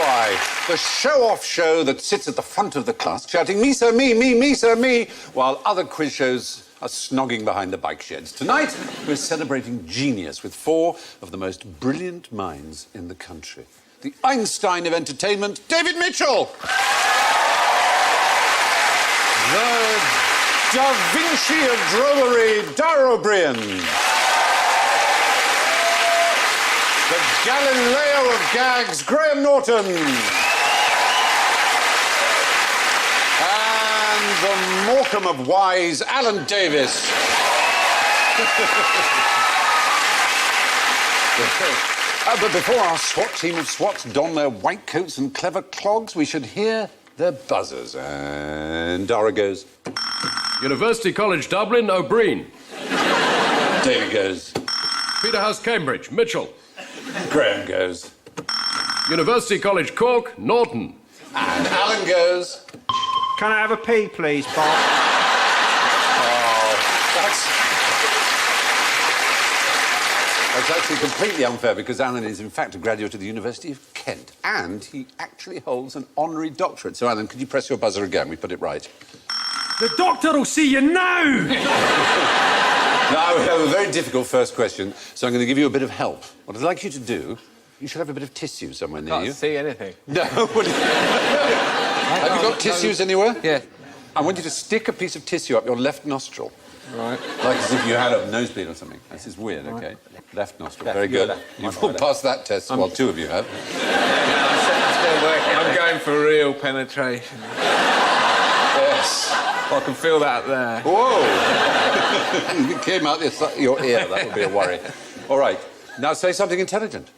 boy, the show-off show that sits at the front of the class shouting, me, sir, me, sir, me, while other quiz shows are snogging behind the bike sheds. Tonight, we're celebrating genius with 4 of the most brilliant minds in the country. The Einstein of entertainment, David Mitchell. The Da Vinci of drollery, Dara Briain. The Galileo of gags, Graham Norton. And the Morecambe of wise, Alan Davis. But before our SWAT team of SWATs don their white coats and clever clogs, we should hear their buzzers. And Dara goes... University College Dublin, O'Brien. David goes... Peterhouse Cambridge, Mitchell. Graham goes... University College Cork, Norton. And Alan goes... Can I have a pee, please, Bob? That's actually completely unfair because Alan is, in fact, a graduate of the University of Kent and he actually holds an honorary doctorate. So, Alan, could you press your buzzer again? We put it right. The doctor will see you now! Now, we have a very difficult first question, so I'm going to give you a bit of help. What I'd like you to do, you should have a bit of tissue somewhere near you. Can't see anything. No. Have you got tissues anywhere? Yeah. I want you to stick a piece of tissue up your left nostril. Right. Like as if you had a nosebleed or something. This is weird, OK? Left nostril. Very good. You've all passed that test, well, 2 of you have. I'm still working. I'm going for real penetration. Yes. I can feel that there. Whoa! It came out your ear. That would be a worry. All right. Now say something intelligent.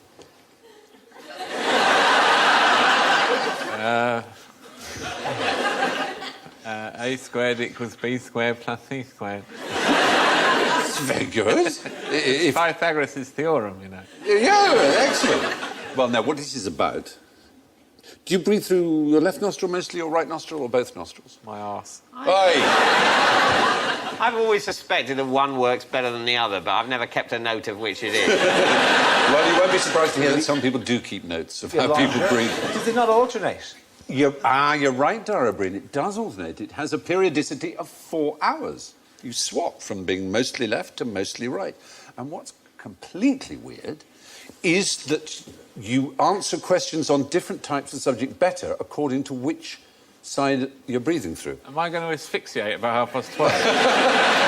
A squared equals B squared plus C squared. That's very good. Pythagoras' theorem, you know. Yeah, excellent. Well, now, what this is about... Do you breathe through your left nostril mostly, or right nostril, or both nostrils? My arse. Aye. I've always suspected that one works better than the other, but I've never kept a note of which it is. Well, you won't be surprised to hear that some people do keep notes of how people breathe. Does it not alternate? You're right, Dara Briain. It does alternate. It has a periodicity of 4 hours. You swap from being mostly left to mostly right. And what's completely weird is that you answer questions on different types of subject better according to which side you're breathing through. Am I going to asphyxiate about 12:30?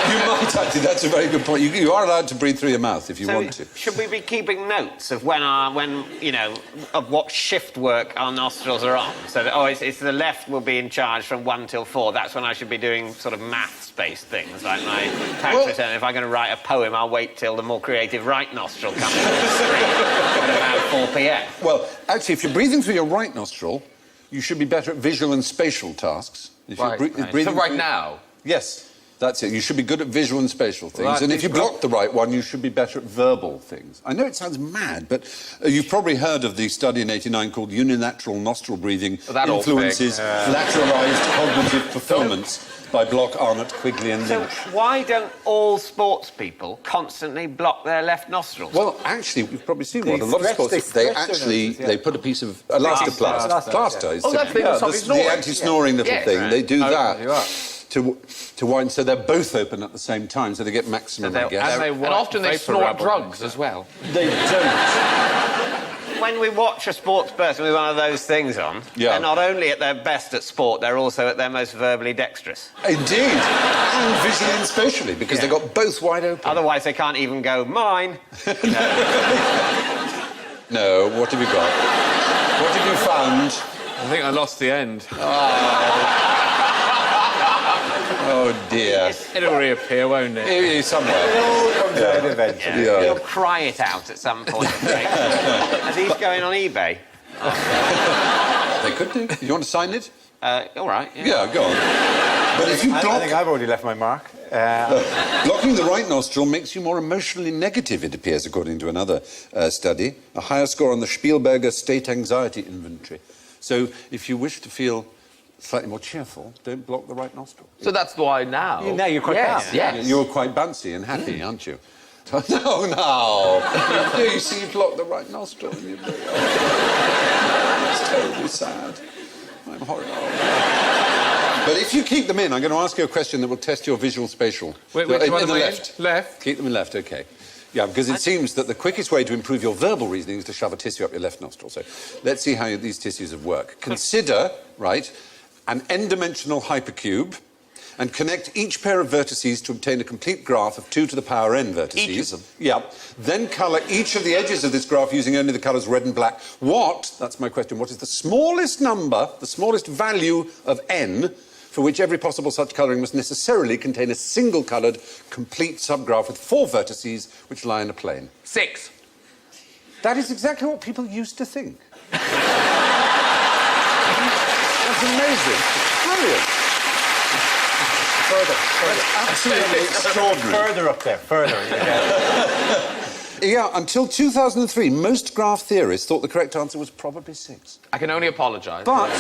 You might, actually. That's a very good point. You are allowed to breathe through your mouth if you want to. Should we be keeping notes of of what shift work our nostrils are on? So that, it's the left will be in charge from 1 till 4. That's when I should be doing sort of maths-based things, like my tax return. If I'm going to write a poem, I'll wait till the more creative right nostril comes on the screen at about 4 p.m. Well, actually, if you're breathing through your right nostril, you should be better at visual and spatial tasks. If Right. you're breathing So right through... now? Yes, that's it. You should be good at visual and spatial things. Well, and if you block the right one, you should be better at verbal things. I know it sounds mad, but you've probably heard of the study in '89 called Unilateral Nostril Breathing Influences Lateralised Cognitive Performance by Block, Arnott, Quigley and So Lynch. why don't all sports people constantly block their left nostrils? Well, actually, you've probably seen one. A lot of stretch- sports, they they stretch actually their noses, yeah. they put a piece of elastoplast. Plaster. Oh, that's big on top of the snoring. anti-snoring little Yes. thing. Right. They do Oh, that you are. to wind, so they're both open at the same time, so they get maximum, I guess. And often they snort drugs as well. They don't. When we watch a sports person with one of those things on, they're not only at their best at sport, they're also at their most verbally dexterous. Indeed. And visually and spatially, because they've got both wide open. Otherwise, they can't even go, mine. No, what have you got? What have you found? I think I lost the end. Oh, dear. It'll reappear, won't it? Somewhere. eventually. You'll cry it out at some point. Are these going on eBay? They could do. You want to sign it? All right. Yeah, go on. But if you block... I think I've already left my mark. Blocking the right nostril makes you more emotionally negative, it appears, according to another study. A higher score on the Spielberger State Anxiety Inventory. So if you wish to feel slightly more cheerful, don't block the right nostril. So that's why now... Now you're quite calm. Yes. You're quite bouncy and happy, aren't you? No. You see, you block the right nostril. That's terribly sad. I'm horrified. But if you keep them in, I'm going to ask you a question that will test your visual spatial. Which in one am the I in? left. Left. Keep them in left, OK. Yeah, because it seems that the quickest way to improve your verbal reasoning is to shove a tissue up your left nostril. So let's see how these tissues work. Consider, right, an n-dimensional hypercube and connect each pair of vertices to obtain a complete graph of 2 to the power n vertices. Each of them? Yeah. Then colour each of the edges of this graph using only the colours red and black. That's my question, what is the smallest number, the smallest value of n, for which every possible such colouring must necessarily contain a single-coloured, complete subgraph with 4 vertices which lie in a plane? 6. That is exactly what people used to think. That's amazing. Brilliant. Further. That's absolutely extraordinary. Further up there, further. Yeah, until 2003, most graph theorists thought the correct answer was probably 6. I can only apologise. But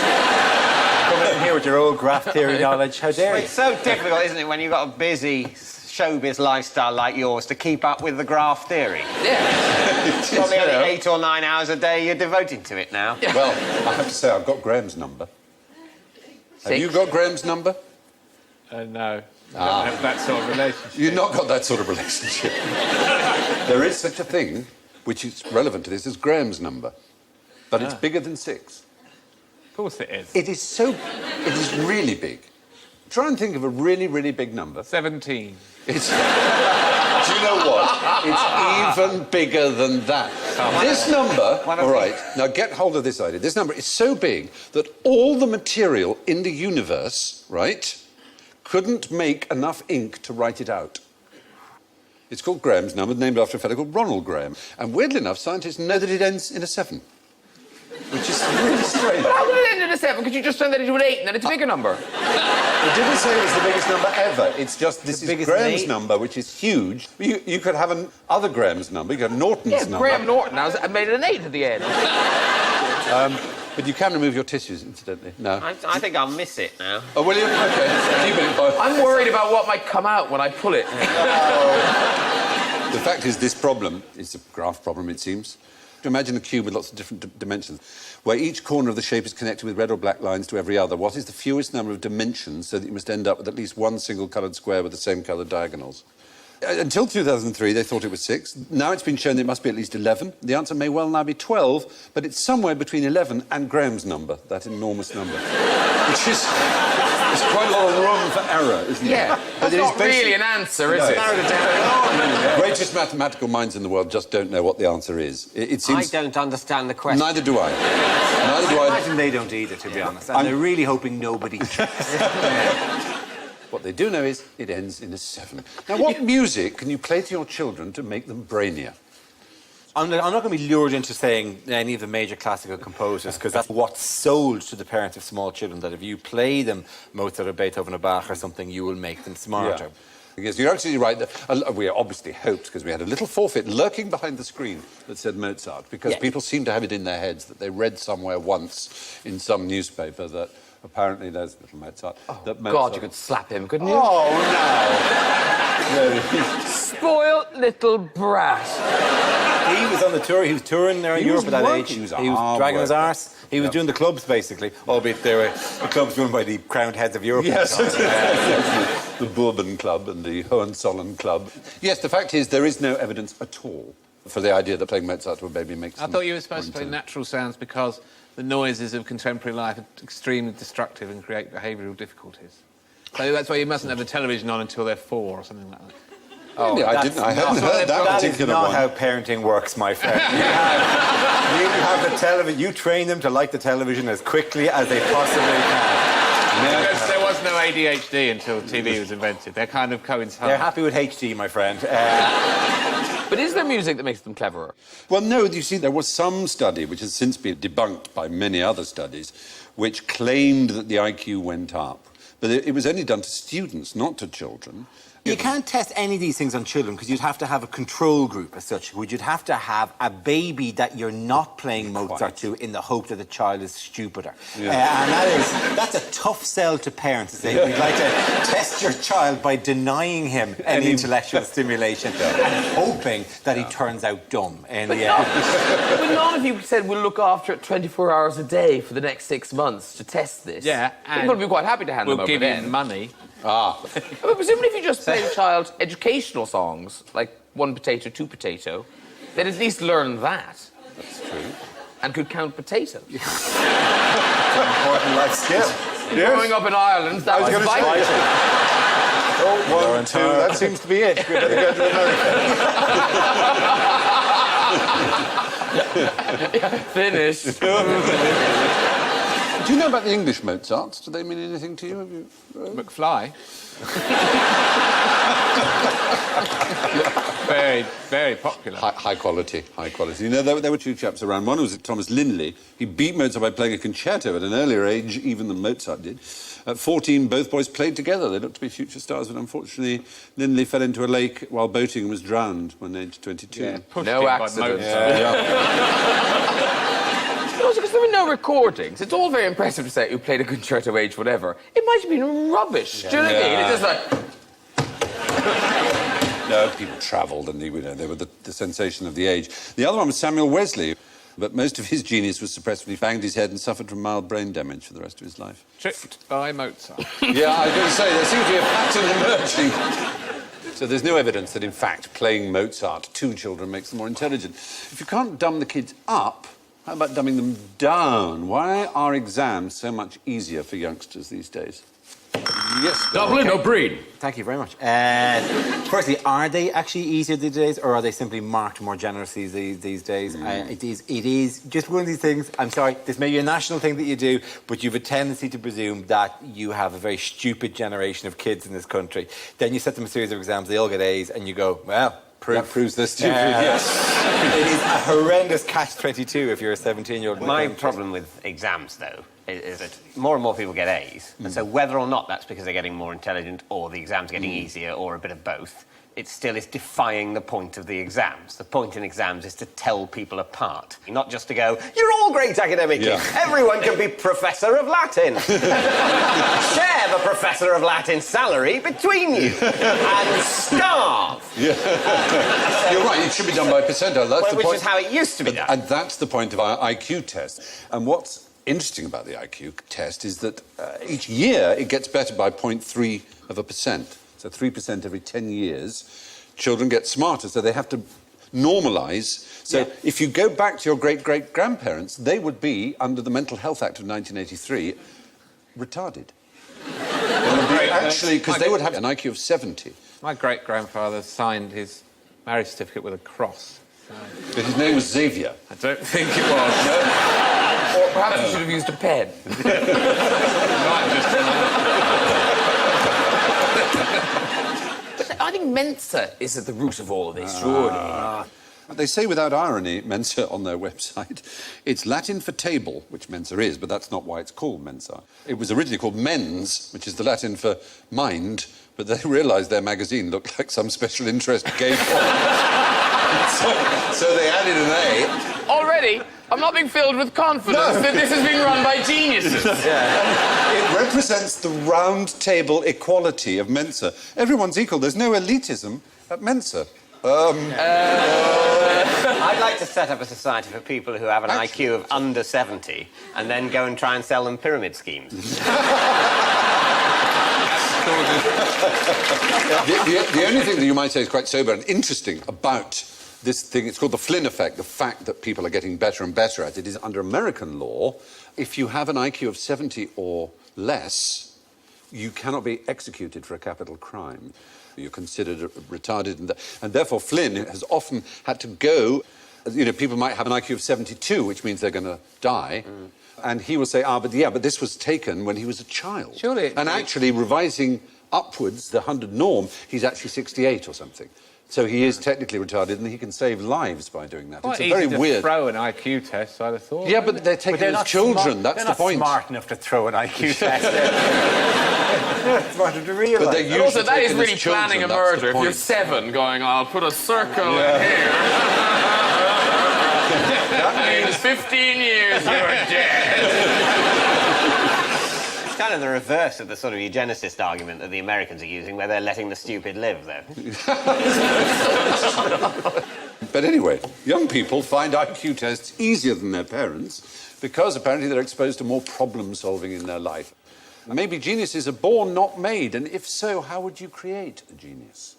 Coming in here with your old graph theory knowledge, how dare you? It's so difficult, isn't it, when you've got a busy showbiz lifestyle like yours to keep up with the graph theory? Yeah. Probably only 8 or 9 hours a day you're devoting to it now. well, I have to say, I've got Graham's number. Have 6. you got Graham's number? No. I don't have that sort of relationship. You've not got that sort of relationship. There is such a thing, which is relevant to this, as Graham's number. But it's bigger than 6. Of course it is. It is really big. Try and think of a really, really big number. 17. It's... Do you know what? It's even bigger than that. This number... All right, now get hold of this idea. This number is so big that all the material in the universe, right, couldn't make enough ink to write it out. It's called Graham's number, named after a fellow called Ronald Graham. And weirdly enough, scientists know that it ends in a 7. Which is really strange. But how would it end in a 7? Could you just send that into an 8 and then it's a bigger number? It didn't say it was the biggest number ever. It's just this is Graham's number, which is huge. You could have other Graham's number. You could have Norton's number. Graham Norton. I made it an 8 at the end. But you can remove your tissues, incidentally. No. I think I'll miss it now. Oh, will you? OK. Keep it. I'm worried about what might come out when I pull it. The fact is, this problem is a graph problem, it seems. Imagine a cube with lots of different dimensions, where each corner of the shape is connected with red or black lines to every other. What is the fewest number of dimensions so that you must end up with at least one single-coloured square with the same coloured diagonals? Until 2003, they thought it was 6. Now it's been shown that it must be at least 11. The answer may well now be 12, but it's somewhere between 11 and Graham's number, that enormous number. Which is... There's quite a lot of room for error, isn't there? Yeah, that's not really an answer, is it? The greatest mathematical minds in the world just don't know what the answer is. It seems... I don't understand the question. Neither do I. Neither do I. Imagine they don't either, to be honest. And they're really hoping nobody checks. What they do know is it ends in a 7. Now, what music can you play to your children to make them brainier? I'm not going to be lured into saying any of the major classical composers, because that's what's sold to the parents of small children, that if you play them Mozart or Beethoven or Bach or something, you will make them smarter. Yeah. Yes, you're absolutely right. We obviously hoped, because we had a little forfeit lurking behind the screen that said Mozart, because people seem to have it in their heads that they read somewhere once in some newspaper that apparently there's little Mozart. Oh, God, you could slap him, couldn't you? Oh, no. Spoiled little brat. He was on the tour. He was touring there in Europe at that age. He was dragging his arse. He was doing the clubs, basically, albeit they were the clubs run by the crowned heads of Europe. Yes, the Bourbon Club and the Hohenzollern Club. Yes, the fact is there is no evidence at all for the idea that playing Mozart to a baby makes I thought you were supposed to play natural sounds because the noises of contemporary life are extremely destructive and create behavioural difficulties. So that's why you mustn't have the television on until they're 4 or something like that. Oh, I hadn't heard that That is particular not one. how parenting works, my friend. You have the television. You train them to like the television as quickly as they possibly can. There was no ADHD until TV was invented. They're kind of coincide. They're happy with HD, my friend. But is there music that makes them cleverer? Well, no, you see, there was some study, which has since been debunked by many other studies, which claimed that the IQ went up. But it was only done to students, not to children. You can't test any of these things on children because you'd have to have a control group as such. You'd have to have a baby that you're not playing Mozart to in the hope that the child is stupider. And that's a tough sell to parents to say, we'd like to test your child by denying him any intellectual stimulation and hoping that he turns out dumb. And But none of you said we'll look after it 24 hours a day for the next 6 months to test this. Yeah, People would be quite happy to hand them We'll over give then. you money. But presumably if you just play the child educational songs, like 1 potato, 2 potato, they'd at least learn that. That's true. And could count potatoes. important life skill. Growing up in Ireland, that was vital. Oh, 1, 2, that seems to be it. We're going to go to America. Finished. Do you know about the English Mozarts? Do they mean anything to you? Have you McFly. Very, very popular. High quality, high quality. You know, there were 2 chaps around. One was Thomas Lindley. He beat Mozart by playing a concerto at an earlier age, even than Mozart did. At 14, both boys played together. They looked to be future stars, but unfortunately, Lindley fell into a lake while boating and was drowned when aged 22. Yeah, No accident. Yeah. Because there were no recordings. It's all very impressive to say who played a concerto age, whatever. It might have been rubbish. Do you know what I mean? It's just like... No, people travelled and they were the sensation of the age. The other one was Samuel Wesley, but most of his genius was suppressed when he banged his head and suffered from mild brain damage for the rest of his life. Tricked by Mozart. Yeah, I was going to say, there seems to be a pattern emerging. So there's no evidence that, in fact, playing Mozart to children makes them more intelligent. If you can't dumb the kids up, how about dumbing them down? Why are exams so much easier for youngsters these days? Yes, Dublin, O'Brien. Thank you very much. Firstly, are they actually easier these days, or are they simply marked more generously these days? It is just one of these things. I'm sorry, this may be a national thing that you do, but you have a tendency to presume that you have a very stupid generation of kids in this country. Then you set them a series of exams, they all get A's, and you go, well, that proves they're stupid, yes. It is a horrendous catch-22 if you're a 17-year-old. My problem with exams, though, is that more and more people get A's. And so whether or not that's because they're getting more intelligent or the exam's getting easier or a bit of both, it still is defying the point of the exams. The point in exams is to tell people apart, not just to go, you're all great academically. Yeah. Everyone can be Professor of Latin. Share the Professor of Latin salary between you and starve. Yeah. You're right, it should be done by percentile. That's the Which point. is how it used to be done. And that's the point of our IQ test. And what's interesting about the IQ test is that each year it gets better by 0.3%. So 3% every 10 years. Children get smarter, so they have to normalise. So if you go back to your great-great-grandparents, they would be, under the Mental Health Act of 1983, retarded. They would be actually, because they would have an IQ of 70. My great-grandfather signed his marriage certificate with a cross. But his name was Xavier. I don't think it was. Or perhaps you should have used a pen. But I think Mensa is at the root of all of this, surely. They say without irony, Mensa on their website, it's Latin for table, which Mensa is, but that's not why it's called Mensa. It was originally called Mens, which is the Latin for mind, but they realised their magazine looked like some special interest gay porn. so they added an A. Already, I'm not being filled with confidence that this is being run by geniuses. It represents the round table equality of Mensa. Everyone's equal. There's no elitism at Mensa. I'd like to set up a society for people who have an IQ of under 70 and then go and try and sell them pyramid schemes. The only thing that you might say is quite sober and interesting about this thing, it's called the Flynn effect, the fact that people are getting better and better at it, is under American law, if you have an IQ of 70 or less, you cannot be executed for a capital crime. You're considered retarded, and therefore Flynn has often had to go. You know, people might have an IQ of 72, which means they're going to die, and he will say, but this was taken when he was a child. Surely. And actually, revising upwards the 100 norm, he's actually 68 or something. So he is technically retarded, and he can save lives by doing that. Quite It's a easy very to weird. throw an IQ test, I'd have thought. Yeah, but they're taken as children. That's the point. They're not smart enough to throw an IQ test. They're smart enough to realise. But they're And also, usually that is taken really as children, planning a that's the murder. If you're point. 7, going, I'll put a circle in here. That means 15 years you're dead. It's kind of the reverse of the sort of eugenicist argument that the Americans are using, where they're letting the stupid live, though. But anyway, young people find IQ tests easier than their parents because apparently they're exposed to more problem solving in their life. Maybe geniuses are born, not made, and if so, how would you create a genius?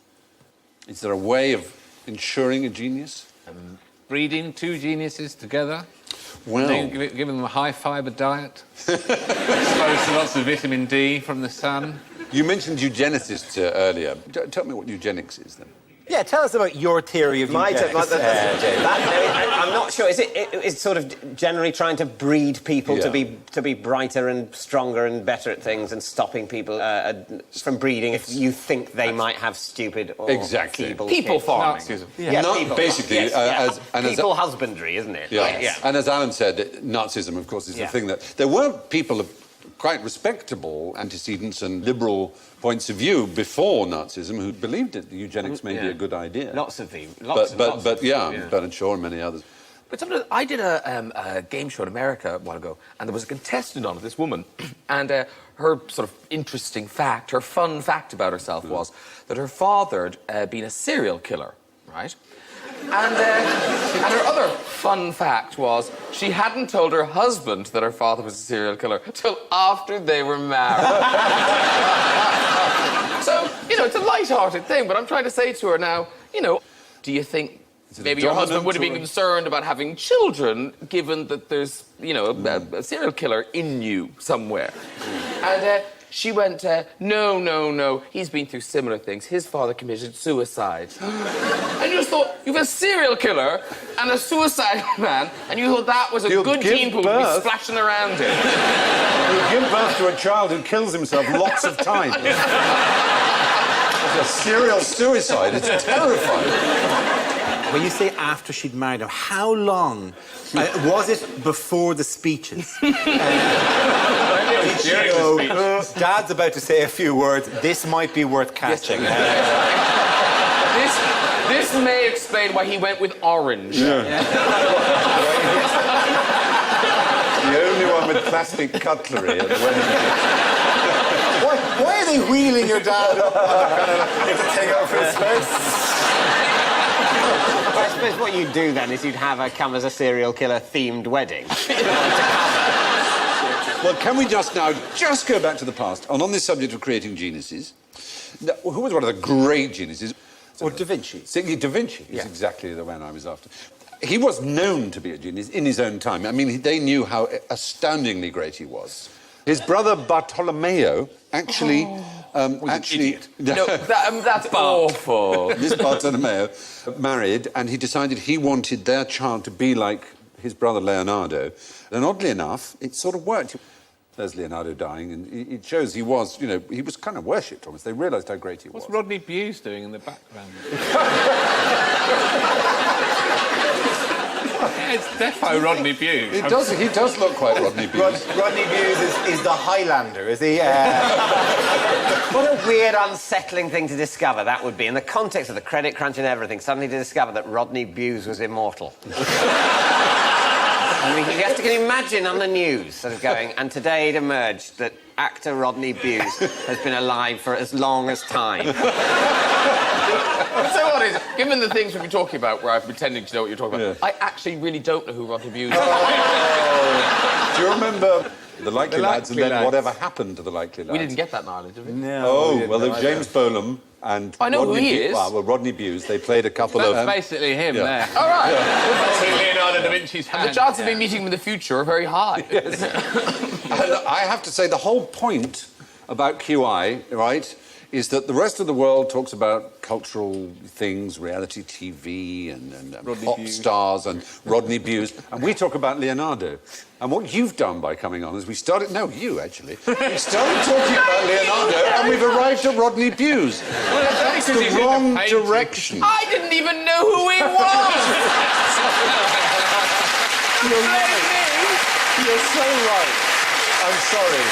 Is there a way of ensuring a genius? Breeding 2 geniuses together. Well, Then giving them a high-fibre diet. Exposed to lots of vitamin D from the sun. you mentioned eugenicists earlier. Tell me what eugenics is, then. Yeah, tell us about your theory of eugenics, James. I'm not sure. Is sort of generally trying to breed people to be brighter and stronger and better at things, and stopping people from breeding if you think they might have stupid or feeble People kids. farming. Nazism. Yeah, No, people. basically, Yes, as people husbandry, isn't it? Yeah. Like, yeah. And as Alan said, Nazism, of course, is the thing that... There were people of quite respectable antecedents and liberal points of view before Nazism who believed that eugenics may be a good idea. Lots of them. Bernard Shaw and many others. But sometimes I did a game show in America a while ago, and there was a contestant on it, this woman, and her sort of interesting fact, her fun fact about herself was that her father had been a serial killer, right? And her other fun fact was she hadn't told her husband that her father was a serial killer till after they were married. So, it's a light-hearted thing, but I'm trying to say to her now, do you think maybe your husband would have been concerned about having children, given that there's, a serial killer in you somewhere? And she went, no, he's been through similar things. His father committed suicide. And you just thought, you've a serial killer and a suicidal man, and you thought that was a good gene pool to be splashing around in. He'll give birth to a child who kills himself lots of times. It's a serial suicide. It's terrifying. When you say after she'd married him, how long? Was it before the speeches? Did she go, Dad's about to say a few words, this might be worth catching. This may explain why he went with orange. The only one with plastic cutlery at the wedding. Why are they wheeling your dad up? You have to take over his space. I suppose what you'd do then is you'd have her come as a serial killer themed wedding. Well, can we just go back to the past? And on this subject of creating geniuses, who was one of the great geniuses? Or Da Vinci. Da Vinci is exactly the one I was after. He was known to be a genius in his own time. I mean, they knew how astoundingly great he was. His brother Bartolomeo actually... was an idiot. No, that's awful. This Bartolomeo married, and he decided he wanted their child to be like his brother Leonardo. And oddly enough, it sort of worked. There's Leonardo dying, and it shows he was, he was kind of worshipped almost. They realised how great he was. What's Rodney Bewes doing in the background? It's defo Rodney Bewes. He does look quite Rodney Bewes. Rodney Bewes is the Highlander, is he? What a weird, unsettling thing to discover that would be, in the context of the credit crunch and everything, suddenly to discover that Rodney Bewes was immortal. I mean, you have to imagine on the news sort of going, and today it emerged that actor Rodney Bewes has been alive for as long as time. So what is, given the things we've been talking about, where I'm pretending to know what you're talking about, I actually really don't know who Rodney Bewes is. Do you remember the Likely Lads and then whatever happened to the Likely Lads? We didn't get that in Ireland, did we? No. There was James Bolam and I know Rodney who he is. Well, Rodney Bewes. They played a couple That's of... basically him there. All right. Leonardo da Vinci's hand. And the chances of me meeting him in the future are very high. I have to say, the whole point about QI, right, is that the rest of the world talks about cultural things, reality TV and pop stars and Rodney Bewes, and we talk about Leonardo. And what you've done by coming on is we started... No, you, actually. We started talking about Leonardo and we've arrived at Rodney Bewes. Well, That's the wrong direction. I didn't even know who he was! You're right. You're so right. I'm sorry.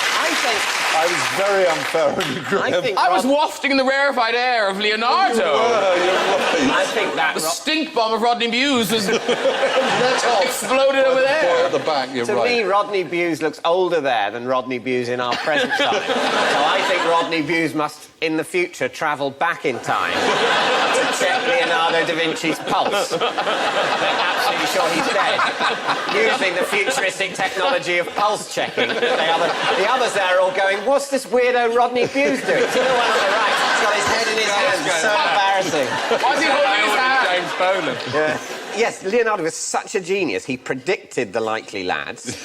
I was very unfair on you, Graham. I was wafting the rarefied air of Leonardo. You're right. I think that... The stink bomb of Rodney Bewes was exploded over there. Boy at the back, you're To right. me, Rodney Bewes looks older there than Rodney Bewes in our present time. So I think Rodney Bewes must, in the future, travel back in time to check Leonardo da Vinci's pulse. They're absolutely sure he's dead. Using the futuristic technology of pulse checking. The others there are all going, what's this weirdo Rodney Bewes doing? See the one on the right? He's got his head in his hands. It's so embarrassing. Why is he holding his hand? James Boland. Yeah. Yes, Leonardo was such a genius. He predicted the likely lads.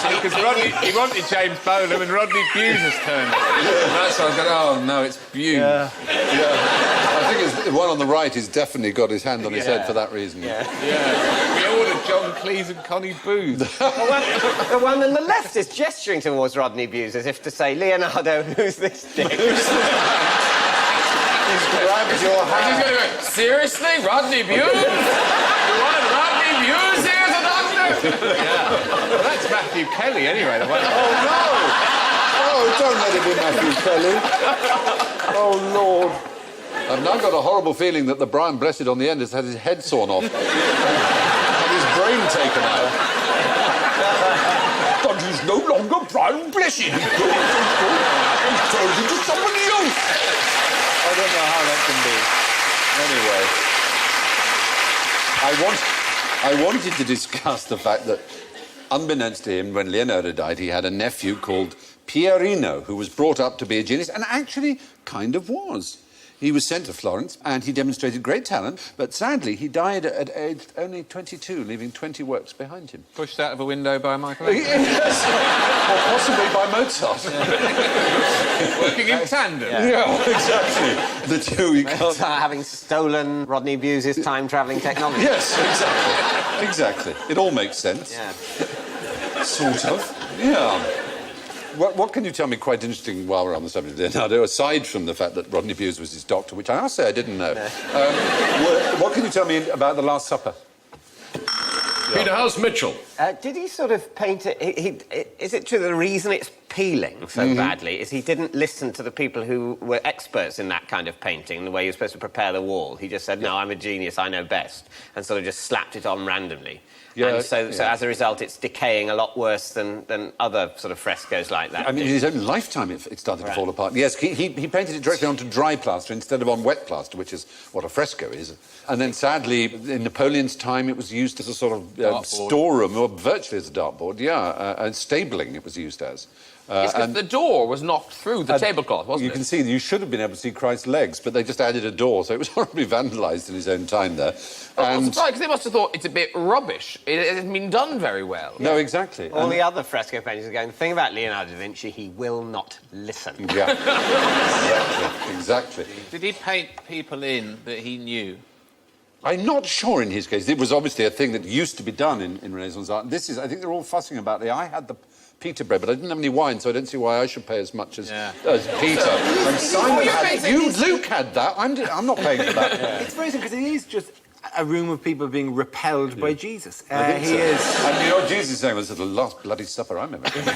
Because he wanted James Boland and Rodney Bewes has turned. That's why I was going, oh, no, it's Bewes. Yeah. I think the one on the right has definitely got his hand on his head for that reason. Yeah. We ordered John Cleese and Connie Booth. The one on the left is gesturing towards Rodney Bewes as if to say, Leonardo, who's this dick? He's grabbed your hand. He's going to go, seriously? Rodney Bewes? You wanted Rodney Bewes here as a doctor? Well, that's Matthew Kelly, anyway. Oh, no! Oh, don't let it be Matthew Kelly. Oh, Lord. I've now got a horrible feeling that the Brian Blessed on the end has had his head sawn off. And his brain taken out. But he's no longer Brian Blessed. He's turned into somebody else. I don't know how that can be. Anyway. I wanted to discuss the fact that, unbeknownst to him, when Leonardo died, he had a nephew called Pierino, who was brought up to be a genius, and actually kind of was. He was sent to Florence, and he demonstrated great talent, but sadly, he died at age only 22, leaving 20 works behind him. Pushed out of a window by Michelangelo. Yes, or possibly by Mozart. Working in tandem. Yeah, exactly. The two, you can't... Having stolen Rodney Bewes' time-travelling technology. Yes, exactly. It all makes sense. Yeah. Sort of. Yeah. What can you tell me quite interesting while we're on the subject of Leonardo, aside from the fact that Rodney Bewes was his doctor, which I must say I didn't know. What can you tell me about The Last Supper? Peterhouse Mitchell. Did he sort of paint it... is it true the reason it's peeling so badly is he didn't listen to the people who were experts in that kind of painting, the way you're supposed to prepare the wall? He just said, no, I'm a genius, I know best, and sort of just slapped it on randomly. Yeah, and so as a result, it's decaying a lot worse than other sort of frescoes like that. I mean, in his own lifetime, it started to fall apart. Yes, he painted it directly onto dry plaster instead of on wet plaster, which is what a fresco is. And then, sadly, in Napoleon's time, it was used as a sort of storeroom, or virtually as a dartboard, and stabling it was used as. It's because the door was knocked through the tablecloth, wasn't it? You can see, you should have been able to see Christ's legs, but they just added a door, so it was horribly vandalised in his own time there. I'm surprised, because they must have thought it's a bit rubbish. It hasn't been done very well. No, exactly. All the other fresco painters are going, the thing about Leonardo da Vinci, he will not listen. Yeah, exactly. Did he paint people in that he knew? I'm not sure in his case. It was obviously a thing that used to be done in Renaissance art. I think they're all fussing about it. I had the Peter bread, but I didn't have any wine, so I don't see why I should pay as much as Peter. And Simon had... Luke had that. I'm not paying for that. It's very simple, because it is just a room of people being repelled by Jesus. I think so. And you know what Jesus is saying? This is the last bloody supper I remember. And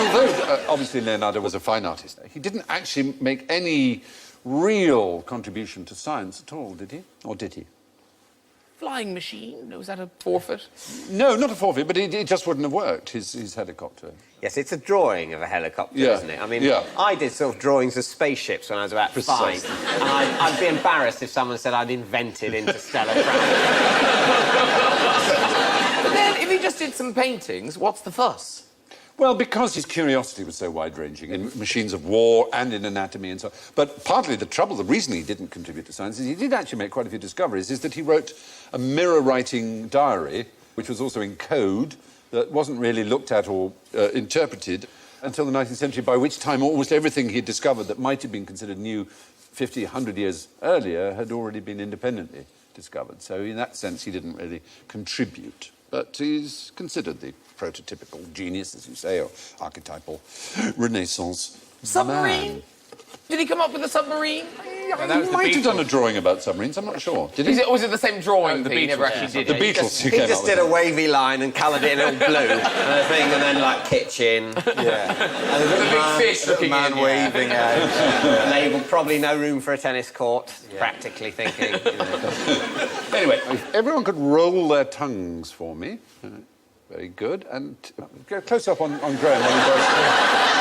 although, obviously, Leonardo was a fine artist, he didn't actually make any real contribution to science at all, did he? Or did he? Flying machine? Was that a forfeit? No, not a forfeit, but it just wouldn't have worked, his helicopter. Yes, it's a drawing of a helicopter, isn't it? I mean, I did sort of drawings of spaceships when I was about 5. And I'd be embarrassed if someone said I'd invented interstellar travel. But then, if he just did some paintings, what's the fuss? Well, because his curiosity was so wide-ranging in machines of war and in anatomy and so on. But partly the reason he didn't contribute to science is he did actually make quite a few discoveries, is that he wrote a mirror-writing diary, which was also in code, that wasn't really looked at or interpreted. until the 19th century, by which time almost everything he'd discovered that might have been considered new 50, 100 years earlier had already been independently discovered. So in that sense, he didn't really contribute. But he's considered the prototypical genius, as you say, or archetypal Renaissance Submarine? man. Did he come up with a submarine? He might have done a drawing about submarines, I'm not sure. Did he? Was it the same drawing thing? He never actually did The it? Beatles. He just did a wavy line and coloured it in all blue and a thing, and then like kitchen. Yeah. And The big fish looking man in, waving out. Label, probably no room for a tennis court, practically thinking. Anyway, if everyone could roll their tongues for me. Very good. And go close up on Graham when he goes,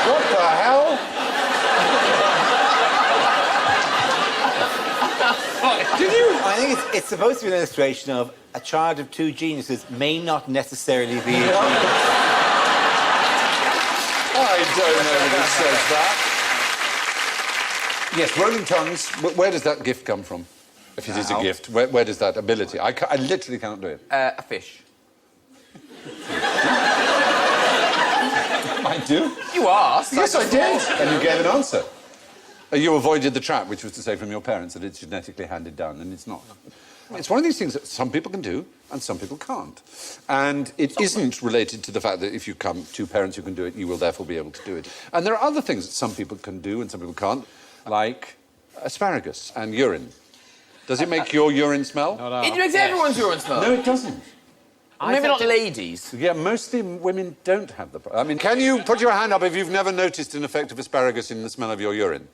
what the hell? Did you? I think it's supposed to be an illustration of a child of two geniuses may not necessarily be a genius. I don't know if it says that. Yes, rolling tongues. Where does that gift come from? If it is a gift, where does that ability? I literally cannot do it. A fish. I do. You asked. Yes, I did. And you gave an answer. You avoided the trap, which was to say from your parents that it's genetically handed down, and it's not. It's one of these things that some people can do and some people can't. And it isn't related to the fact that if you come two parents who can do it, you will therefore be able to do it. And there are other things that some people can do and some people can't, like asparagus and urine. Does it make your urine smell? It makes everyone's urine smell. No, it doesn't. Maybe not ladies. Yeah, mostly women don't have the... I mean, can you put your hand up if you've never noticed an effect of asparagus in the smell of your urine?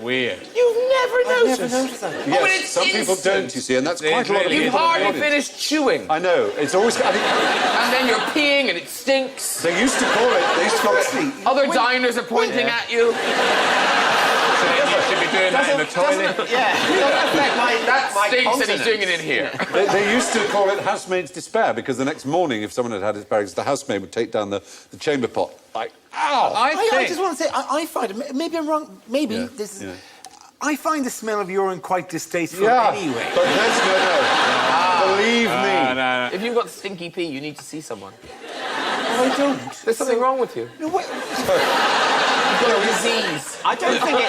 Weird. You've never noticed. that. Yes, but it's some people don't, you see, and that's quite a lot of really people. You in the hardly audience. finished chewing. I know, it's always... I think, And then you're peeing and it stinks. they used to call it... Other diners are pointing at you. So then you should be doing that in the toilet. That stinks and he's doing it in here. They used to call it housemaid's despair, because the next morning, if someone had had asparagus, the housemaid would take down the chamber pot. Like, ow! I just want to say, I find it, maybe I'm wrong, maybe this is... Yeah. I find the smell of urine quite distasteful Yeah, anyway. but that's no. Believe me. No. If you've got stinky pee, you need to see someone. I don't. There's something wrong with you. No, wait. You've got a disease. I don't think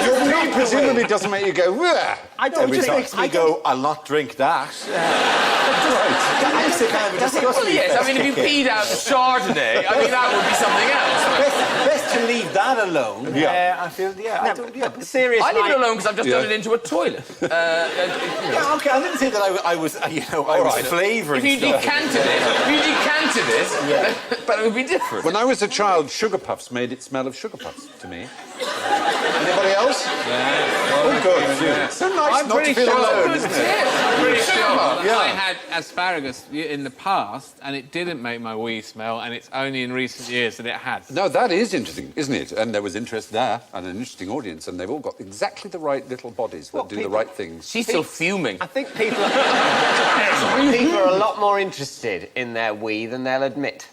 Your pee presumably doesn't make you go, "Wah!" It just makes me go, I'll not drink that. That makes it kind of a disgusting Well, yes, I mean, if you peed out Chardonnay, I mean, that would be something else. Best to leave that alone. Yeah. I feel, I don't, But serious. I leave it like- alone because I've just done it into a toilet. Yeah, okay, I didn't say that I was, I was flavouring If you stuff. decanted it, but it would be different. When I was a child, sugar puffs made it smell of sugar puffs to me. Anybody else? Oh, good. It's so nice I'm not to pretty feel sure- alone, isn't it? I'm pretty sure that Yeah. I had asparagus in the past and it didn't make my wee smell, and it's only in recent years that it has. No, that is interesting, isn't it? And there was interest there and an interesting audience, and they've all got exactly the right little bodies that do the right things. She's still fuming. I think people are a lot more interested in their wee than they'll admit.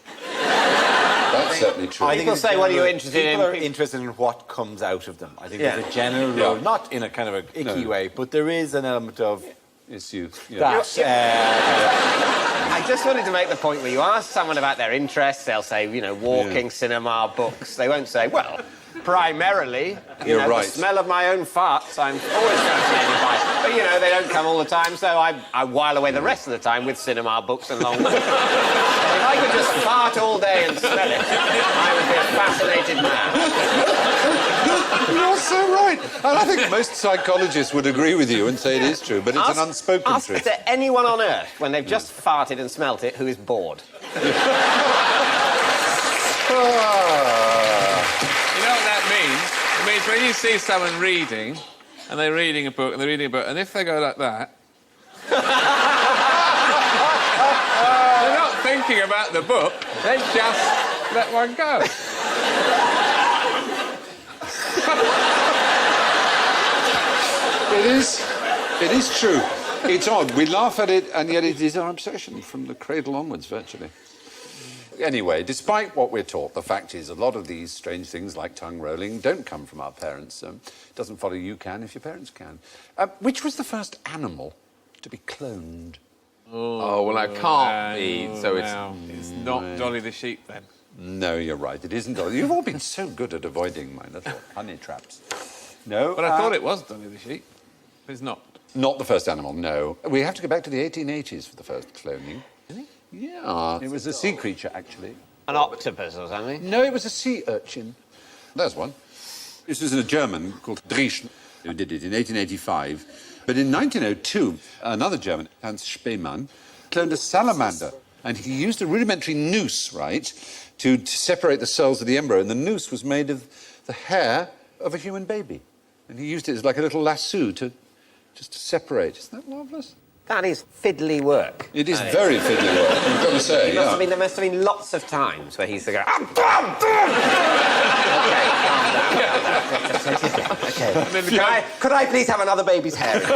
That's certainly true. I think People it's say, what are you general- interested in? People are interested in what comes out of them. I think there's a general Yeah. rule, not in a kind of a icky way, but there is an element of It's you. Yeah. that. I just wanted to make the point where you ask someone about their interests, they'll say, walking, cinema, books. They won't say, well, primarily, You're right. the smell of my own farts, I'm always fascinated by. But, they don't come all the time, so I while away the rest of the time with cinema, books and long walks. If I could just fart all day and smell it, I would be a fascinated man. You're so right. And I think most psychologists would agree with you and say it is true, but it's an unspoken ask truth. to anyone on Earth, when they've just farted and smelt it, who is bored. You know what that means? It means when you see someone reading, and they're reading a book, and if they go like that... they're not thinking about the book, they just let one go. It is true. It's odd. We laugh at it, and yet it is our obsession from the cradle onwards, virtually. Anyway, despite what we're taught, the fact is a lot of these strange things like tongue rolling don't come from our parents. It doesn't follow you can if your parents can. Which was the first animal to be cloned? Oh, well, I can't be, so it's... It's not Dolly the sheep, then. No, you're right. It isn't Dolly. You've all been so good at avoiding my little honey traps. No. But I thought it was Dolly the sheep. But it's not. Not the first animal, no. We have to go back to the 1880s for the first cloning. Really? Yeah. It was a sea creature, actually. An octopus or something? No, it was a sea urchin. There's one. This was a German called Briain who did it in 1885. But in 1902, another German, Hans Spemann, cloned a salamander. And he used a rudimentary noose, right, to separate the cells of the embryo. And the noose was made of the hair of a human baby. And he used it as like a little lasso to separate. Isn't that marvellous? That is fiddly work. It is very fiddly work, I've got to say, There must have been lots of times where he used to go, okay, calm down. Could I please have another baby's hair? Back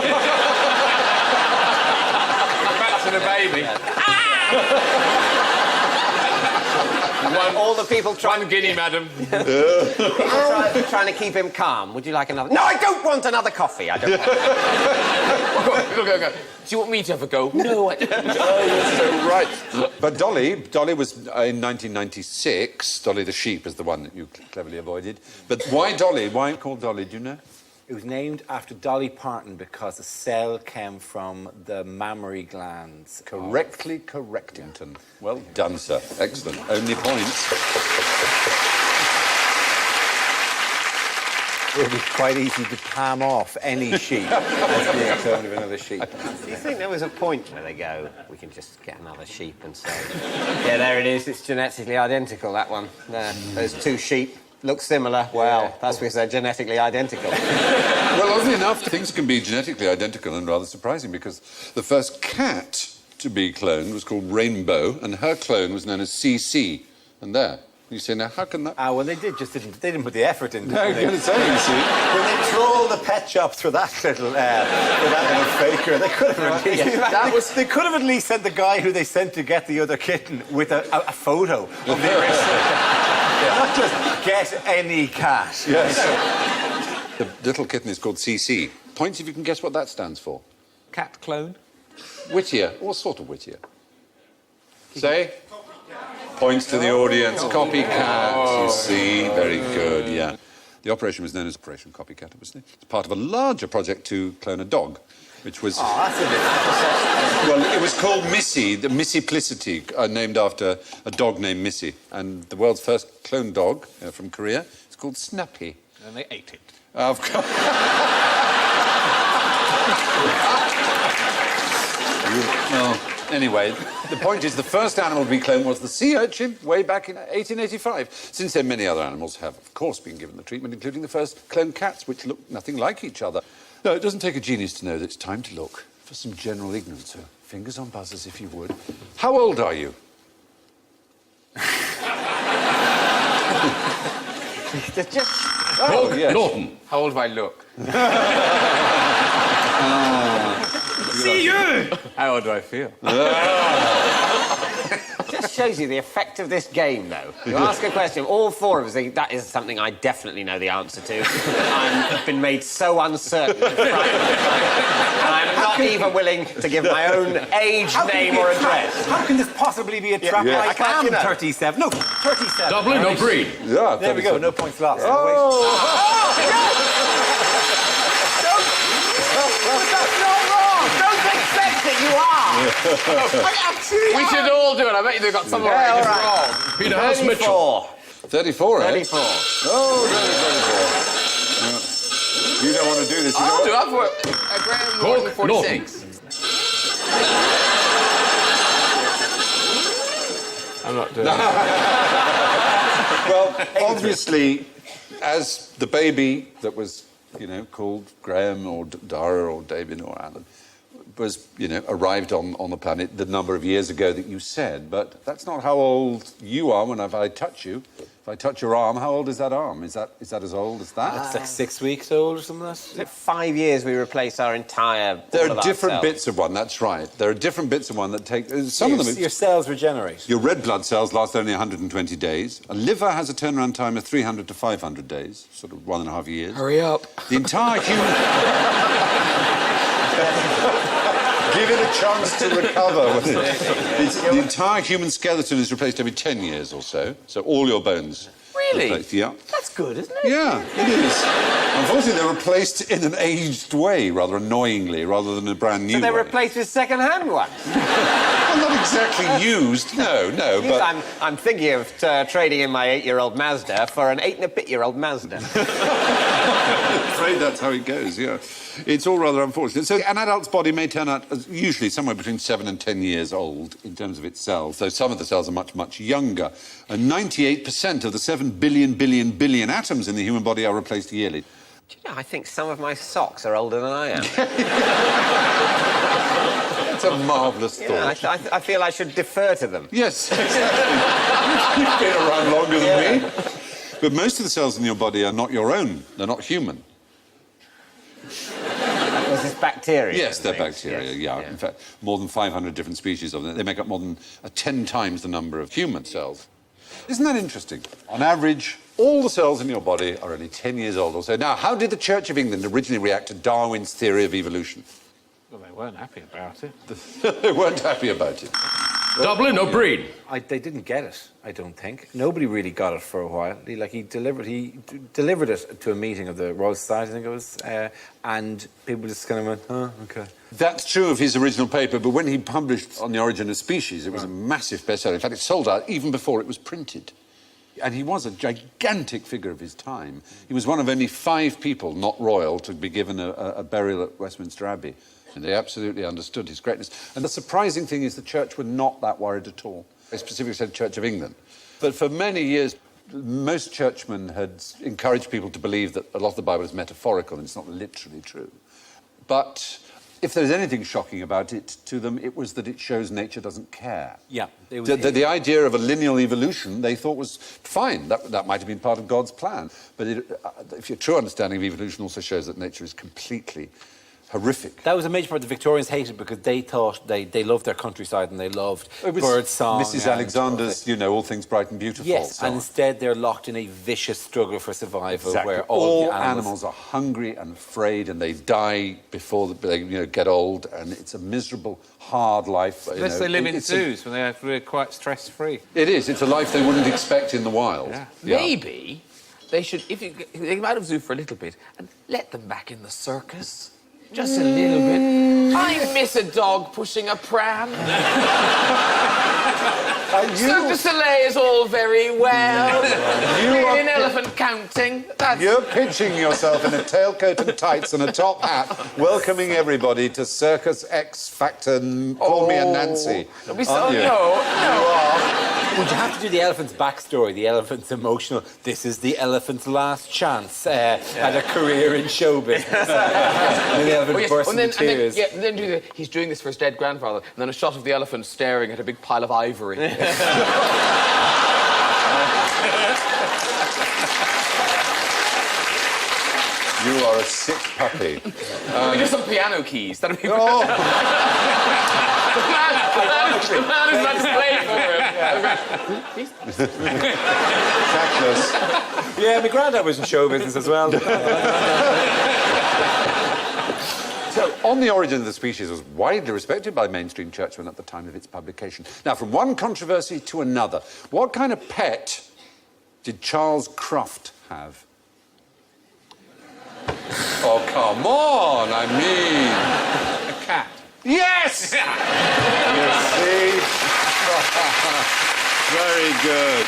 to the baby. All the people One guinea, madam. trying to keep him calm. Would you like another? No, I don't want another coffee. I don't want Go. Do you want me to have a go? No, I don't. Oh, you're so right. But Dolly was in 1996. Dolly the sheep is the one that you cleverly avoided. But why Dolly? Why called Dolly? Do you know? It was named after Dolly Parton because the cell came from the mammary glands. Correctly Correctington. Well done, sir. Excellent. Only points. It would be quite easy to palm off any sheep as being a clone of another sheep. Do you think there was a point where they go, we can just get another sheep and say, yeah, there it is, it's genetically identical, that one. There, those two sheep look similar. Well, that's because they're genetically identical. Well, oddly enough, things can be genetically identical and rather surprising because the first cat to be cloned was called Rainbow and her clone was known as CC. And there. You say, now, how can that... Well, they didn't put the effort into it. No, you're going to say, you see. When they trolled the pet shops for that little faker, they could have released... They could have at least sent the guy who they sent to get the other kitten with a photo of the original. Not just get any cat. Yes. The little kitten is called CC. Points if you can guess what that stands for. Cat clone? Whittier. What sort of Whittier? Say? Points to the audience. Copycat, you see. Very good, yeah. The operation was known as Operation Copycat, obviously. It's part of a larger project to clone a dog, which was... Oh, that's a bit... Well, it was called Missy, the Missiplicity, named after a dog named Missy. And the world's first cloned dog from Korea is called Snappy. And they ate it. Of course. Well, anyway, the point is the first animal to be cloned was the sea urchin way back in 1885. Since then, many other animals have, of course, been given the treatment, including the first cloned cats, which look nothing like each other. No, it doesn't take a genius to know that it's time to look for some general ignorance. So, fingers on buzzers, if you would. How old are you? Yes. Norton. How old do I look? See you! How old do I feel? Just shows you the effect of this game, though. You ask a question, all four of us think that is something I definitely know the answer to. I've been made so uncertain and I'm not even willing to give my own age, name or address. How can this possibly be a trap? Yeah. I am 37. No, 37. Dublin or Briain? Yeah, There we go, no points lost. You are! We should all do it. I bet you they've got some right. Wrong. Peter House Mitchell. 34, eh? 34. Oh, 34. You don't want to do this. I'll do it. I've worked at Graham Norton 46. I'm not doing it. Well, obviously, as the baby that was, called Graham or Dara or David or Alan was, arrived on the planet the number of years ago that you said, but that's not how old you are when I touch you. If I touch your arm, how old is that arm? Is that as old as that? It's like 6 weeks old or something like that. 5 years we replace our entire... There are different bits of one, that's right. There are different bits of one that take... Some of them... Your cells regenerate. Your red blood cells last only 120 days. A liver has a turnaround time of 300 to 500 days, sort of 1.5 years. Hurry up. The entire human... Give it a chance to recover. The entire human skeleton is replaced every 10 years or so. So all your bones. Really? Replaced, yeah. That's good, isn't it? Yeah, it is. Unfortunately, they're replaced in an aged way, rather annoyingly, rather than a brand new So they're way. replaced with second-hand ones. Well, not exactly used, no, but... I'm thinking of trading in my 8-year-old Mazda for an 8-and-a-bit-year-old Mazda. I'm afraid that's how it goes, yeah. It's all rather unfortunate. So an adult's body may turn out as usually somewhere between 7 and 10 years old in terms of its cells, though some of the cells are much, much younger. And 98% of the 7 billion atoms in the human body are replaced yearly. Do you know, I think some of my socks are older than I am. It's a marvellous thought. Yeah, I feel I should defer to them. Yes, exactly. You've been around longer than me. But most of the cells in your body are not your own. They're not human. This is bacteria. Yes, they're bacteria, yeah. In fact, more than 500 different species of them. They make up more than 10 times the number of human cells. Isn't that interesting? On average, all the cells in your body are only 10 years old or so. Now, how did the Church of England originally react to Darwin's theory of evolution? Well, they weren't happy about it. They weren't happy about it. Dublin or Briain? They didn't get it, I don't think. Nobody really got it for a while. He delivered it to a meeting of the Royal Society, I think it was, and people just kind of went, oh, OK. That's true of his original paper, but when he published On the Origin of Species, it was a massive bestseller. In fact, it sold out even before it was printed. And he was a gigantic figure of his time. He was one of only 5 people, not royal, to be given a burial at Westminster Abbey. And they absolutely understood his greatness. And the surprising thing is the Church were not that worried at all. I specifically said Church of England. But for many years, most churchmen had encouraged people to believe that a lot of the Bible is metaphorical and it's not literally true. But if there's anything shocking about it to them, it was that it shows nature doesn't care. Yeah. The idea of a lineal evolution they thought was fine. That might have been part of God's plan. But if your true understanding of evolution also shows that nature is completely horrific. That was a major part the Victorians hated because they thought they loved their countryside and they loved bird song. Mrs. Alexander's, you know, all things bright and beautiful. Yes, and instead they're locked in a vicious struggle for survival exactly. where all animals are hungry and afraid and they die before they get old, and it's a miserable, hard life. Unless they live in zoos when they're quite stress-free. It is. It's a life they wouldn't expect in the wild. Yeah. Maybe they should, if you take them out of zoo for a little bit and let them back in the circus. Just a little bit. I miss a dog pushing a pram. Cirque du Soleil is all very well. An elephant counting. You're pitching yourself in a tailcoat and tights and a top hat, welcoming everybody to Circus X Factor. Call me a Nancy. Don't be so. No. Would you have to do the elephant's backstory, the elephant's emotional, this is the elephant's last chance at a career in show business. And the elephant bursts into tears. And then he's doing this for his dead grandfather, and then a shot of the elephant staring at a big pile of ivory. You are a sick puppy. We do some piano keys. That'll be the man who's about to play for him. Tactless. Yeah, my granddad was in show business as well. So, On the Origin of the Species was widely respected by mainstream churchmen at the time of its publication. Now, from one controversy to another, what kind of pet did Charles Cruft have? Oh, come on, I mean... A cat. Yes! You see? Very good.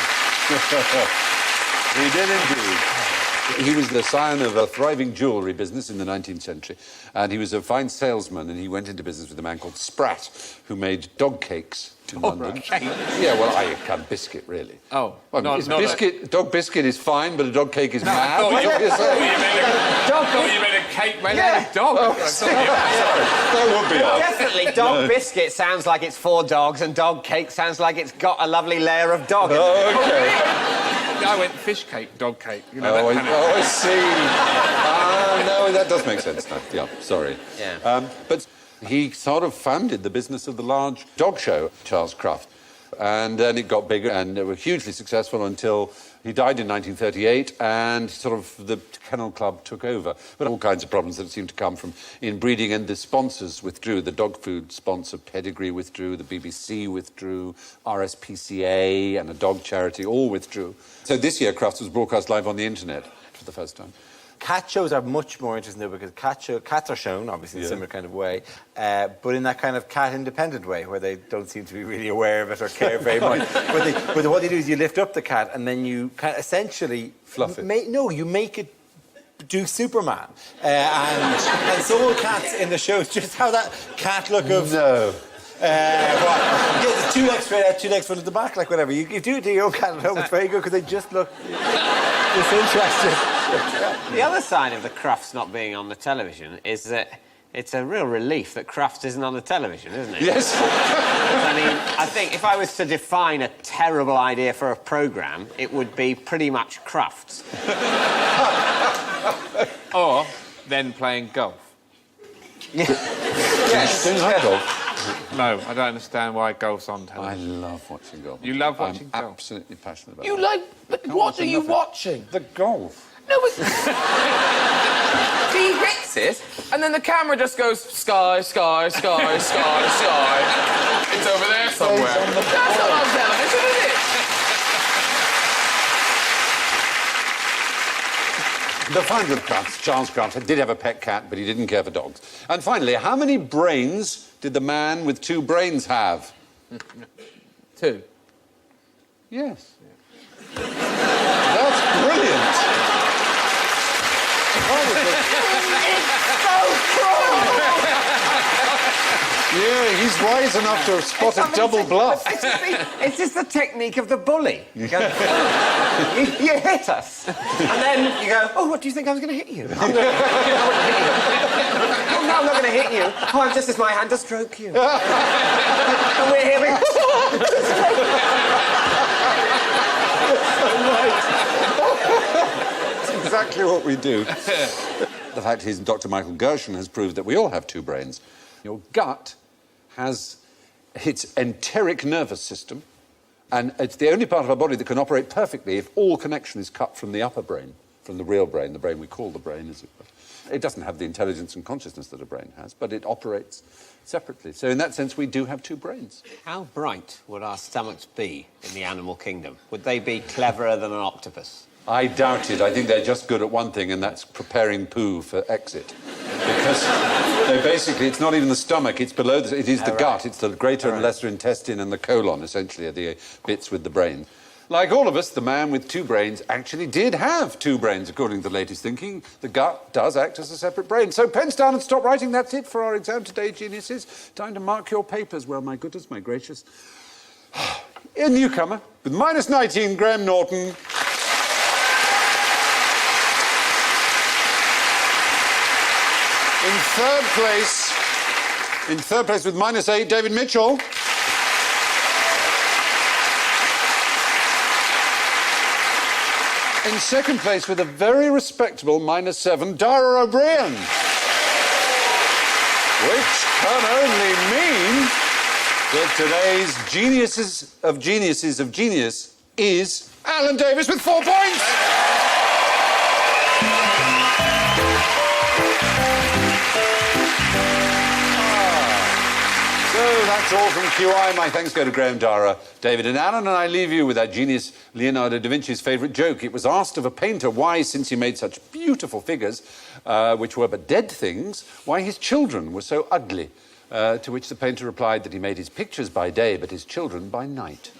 He did indeed. He was the scion of a thriving jewellery business in the 19th century, and he was a fine salesman, and he went into business with a man called Spratt, who made dog cakes in London. Right. Yeah, well, I can't biscuit, really. Oh, well, dog biscuit is fine, but a dog cake is mad. I thought you made a cake made out of dog. Oh, sorry. That would be odd. Definitely, dog biscuit sounds like it's 4 dogs, and dog cake sounds like it's got a lovely layer of dog in it. Oh, OK. I went fish cake, dog cake. You know, I see. No, that does make sense now. Yeah, sorry. Yeah. But he sort of founded the business of the large dog show, Charles Cruft. And then it got bigger, and they were hugely successful until he died in 1938, and sort of the Kennel Club took over. But all kinds of problems that seemed to come from inbreeding, and the sponsors withdrew. The dog food sponsor, Pedigree, withdrew. The BBC withdrew. RSPCA and a dog charity all withdrew. So this year, Crufts was broadcast live on the internet for the first time. Cat shows are much more interesting though, because cats are shown, obviously, in a similar kind of way, but in that kind of cat-independent way, where they don't seem to be really aware of it or care very much. But what they do is you lift up the cat and then you essentially... Fluff it. You make it do Superman. And so will cats in the shows. Just how that cat look of... No. Yeah, two legs straight out, two legs front at the back, like whatever. You do it to your own cat at home, it's very good, because they just look disinterested. The other side of the Crufts not being on the television is that it's a real relief that Crufts isn't on the television, isn't it? Yes. I mean, I think if I was to define a terrible idea for a programme, it would be pretty much Crufts. Or then playing golf. Yes. Do you like golf? No, I don't understand why golf's on I television. love watching golf. You love watching I'm golf? absolutely passionate about You it. like... What are you watching? The golf. No, but... He hits it, and then the camera just goes sky, sky, sky, sky, sky. It's over there somewhere. That's not on television, is it? The finder of Crufts, Charles Crufts, did have a pet cat, but he didn't care for dogs. And finally, how many brains did the man with 2 brains have? 2. Yes. That's brilliant. Yeah, he's wise enough to have spotted double bluff. It's just the technique of the bully. You go, you hit us. And then you go, oh, what do you think I was going to hit you? I'm going to hit you. Oh, no, I'm not going to hit you. Oh, I'm just as my hand to stroke you. And we're here. That's exactly what we do. The fact is, Dr. Michael Gershon has proved that we all have 2 brains. Your gut has its enteric nervous system, and it's the only part of our body that can operate perfectly if all connection is cut from the upper brain, from the real brain, the brain we call the brain, as it were. It doesn't have the intelligence and consciousness that a brain has, but it operates separately. So in that sense, we do have 2 brains. How bright would our stomachs be in the animal kingdom? Would they be cleverer than an octopus? I doubt it. I think they're just good at one thing, and that's preparing poo for exit. Because they basically, it's not even the stomach, it's below, it is the gut. It's the greater and lesser intestine and the colon, essentially, are the bits with the brain. Like all of us, the man with 2 brains actually did have 2 brains, according to the latest thinking. The gut does act as a separate brain. So pens down and stop writing. That's it for our exam today, geniuses. Time to mark your papers. Well, my goodness, my gracious. A newcomer with minus 19, Graham Norton. In third place with minus 8, David Mitchell. In second place with a very respectable minus 7, Dara Briain. Which can only mean that today's geniuses of genius is Alan Davis with 4 points. That's all from QI. My thanks go to Graham, Dara, David and Alan, and I leave you with that genius Leonardo da Vinci's favourite joke. It was asked of a painter why, since he made such beautiful figures, which were but dead things, why his children were so ugly. To which the painter replied that he made his pictures by day, but his children by night.